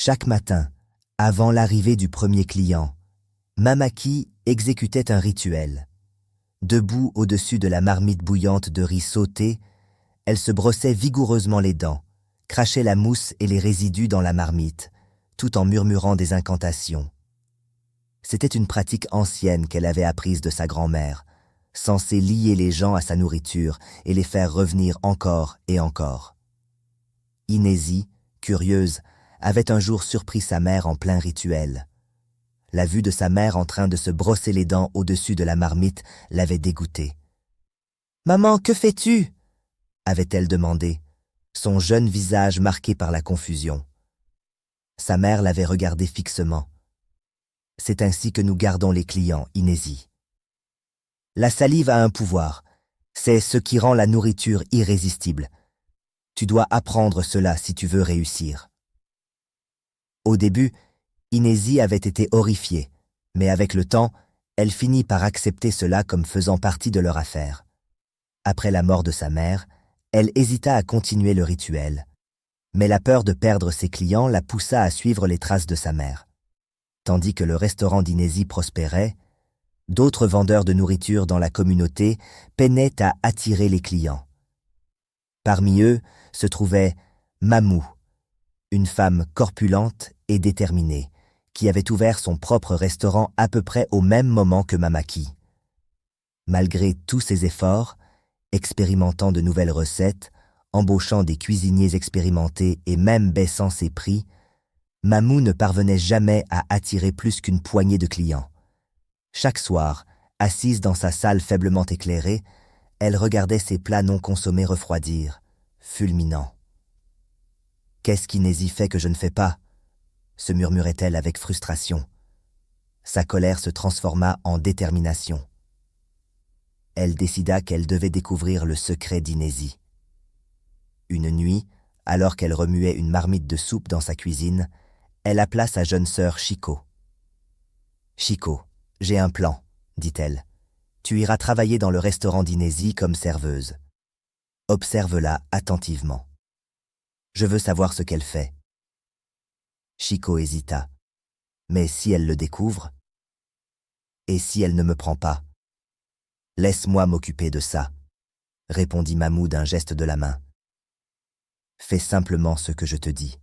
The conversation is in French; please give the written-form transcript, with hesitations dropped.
Chaque matin, avant l'arrivée du premier client, Mamaki exécutait un rituel. Debout au-dessus de la marmite bouillante de riz sauté, elle se brossait vigoureusement les dents, crachait la mousse et les résidus dans la marmite, tout en murmurant des incantations. C'était une pratique ancienne qu'elle avait apprise de sa grand-mère, censée lier les gens à sa nourriture et les faire revenir encore et encore. Inési, curieuse, avait un jour surpris sa mère en plein rituel. La vue de sa mère en train de se brosser les dents au-dessus de la marmite l'avait dégoûtée. « Maman, que fais-tu » avait-elle demandé, son jeune visage marqué par la confusion. Sa mère l'avait regardée fixement. « C'est ainsi que nous gardons les clients, Inési. La salive a un pouvoir. C'est ce qui rend la nourriture irrésistible. Tu dois apprendre cela si tu veux réussir. » Au début, Inési avait été horrifiée, mais avec le temps, elle finit par accepter cela comme faisant partie de leur affaire. Après la mort de sa mère, elle hésita à continuer le rituel, mais la peur de perdre ses clients la poussa à suivre les traces de sa mère. Tandis que le restaurant d'Inési prospérait, d'autres vendeurs de nourriture dans la communauté peinaient à attirer les clients. Parmi eux se trouvait Mamou, une femme corpulente et déterminée, qui avait ouvert son propre restaurant à peu près au même moment que Mamaki. Malgré tous ses efforts, expérimentant de nouvelles recettes, embauchant des cuisiniers expérimentés et même baissant ses prix, Mamou ne parvenait jamais à attirer plus qu'une poignée de clients. Chaque soir, assise dans sa salle faiblement éclairée, elle regardait ses plats non consommés refroidir, fulminants. « Qu'est-ce qu'Inési fait que je ne fais pas ?» se murmurait-elle avec frustration. Sa colère se transforma en détermination. Elle décida qu'elle devait découvrir le secret d'Inési. Une nuit, alors qu'elle remuait une marmite de soupe dans sa cuisine, elle appela sa jeune sœur Chiko. « Chiko, j'ai un plan, » dit-elle. « Tu iras travailler dans le restaurant d'Inési comme serveuse. Observe-la attentivement. Je veux savoir ce qu'elle fait. » Chiko hésita. « Mais si elle le découvre? Et si elle ne me prend pas? »« Laisse-moi m'occuper de ça, » répondit Mamou d'un geste de la main. « Fais simplement ce que je te dis. »